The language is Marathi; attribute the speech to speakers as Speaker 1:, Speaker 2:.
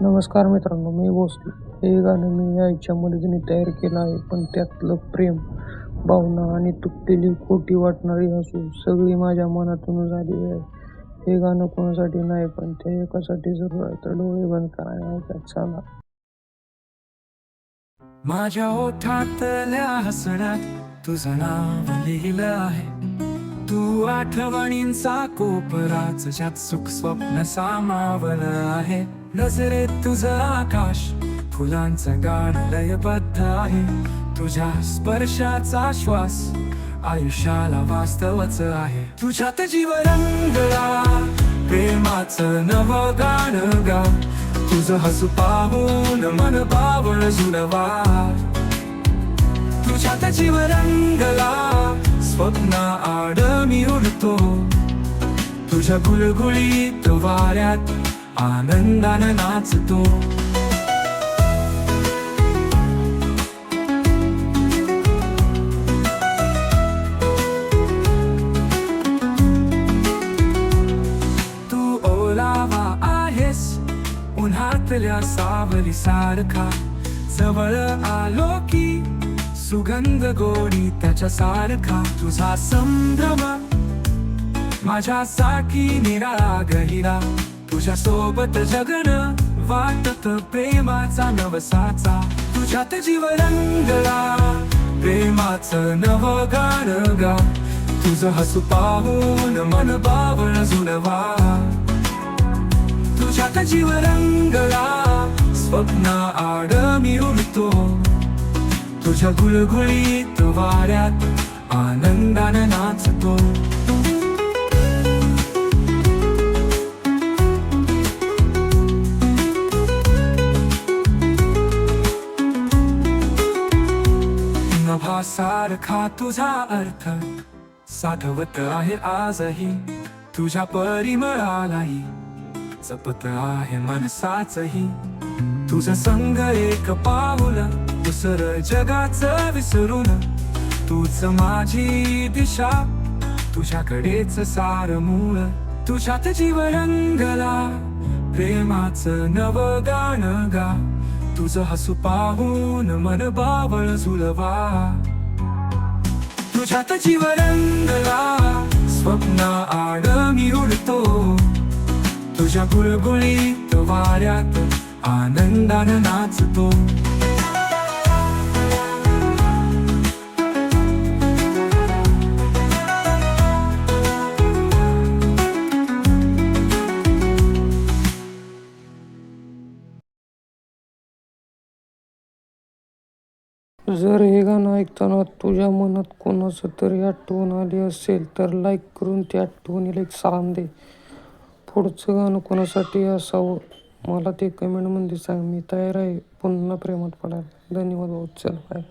Speaker 1: नमस्कार मित्रांनो, मी भोसले. हे गाणं मी आईच्या मुलगीने तयार केलं आहे. पण त्यातलं प्रेम, भावना आणि तुटलेली खोटी वाटणारी हसू सगळी माझ्या मनातूनच आली आहे. हे गाणं कोणासाठी नाही, पण त्या एकासाठी जरूर आहे. तर डोळे बंद करा आणि ऐका. चला.
Speaker 2: माझ्या ओठातल्या हसण्यात तुझं नाव लिहिलं आहे. तू आठवणींचा कोपराच ज्यात सुख स्वप्न सामावलं आहे. नजरेत तुझं आकाश फुलांचं गाण लयबद्ध आहे. तुझ्या स्पर्शाचा श्वास आयुष्याला वास्तवच आहे. तुझ्यात जीव रंगला प्रेमाचं नवं गाणं गा. तुझं हसू पाहून मन बावळ जुळवा. तुझ्यात जीव रंगला स्वप्न आड मी उडतो. तुझ्या गुळगुळीत वाऱ्यात आनंदानं नाचतो. तू ओलावा आहेस उन्हातल्या सावली सारखा. जवळ आलो की सुगंध गोडी त्याच्या सारखा. तुझा संभ्रम माझ्यासाठी निराळा गहिरा. तुझ्या सोबत जगणं वाटत प्रेमाचा नवसाचा. तुझ्यात जीव रंगला प्रेमाचं नवं गाणं गा. तुझं हसू पाहून मन बावळ जुळवा. तुझ्यात जीव रंगला स्वप्न आड मी उडतो. तुझ्या गुळगुळीत वाऱ्यात आनंदानं नाचतो. नभासारखा तुझा अर्थ साठवत आहे आजही. तुझ्या परिमळालाही जपत आहे मनसाचही. तुझं संग एक पाऊल दुसरं जगाचं विसरून. तूच माझी दिशा तुझ्याकडेच सार मूळ. तुझ्यात जीव रंगला प्रेमाचं नवं गाणं गा. तुझं हसू पाहून मन बावळ जुळवा. तुझ्यात जीव रंगला स्वप्न आड मी उडतो. तुझ्या गुळगुळीत वाऱ्यात आनंदानं नाचतो.
Speaker 1: जर हे गाणं ऐकताना तुझ्या मनात कोणाचं तरी आठवण आली असेल तर लाईक करून त्या आठवणीला एक सलाम दे. पुढचं गाणं कोणासाठी असावं मला ते कमेंटमध्ये सांग. मी तयार आहे पुन्हा प्रेमात पडायला. धन्यवाद भाऊ. चल बाय.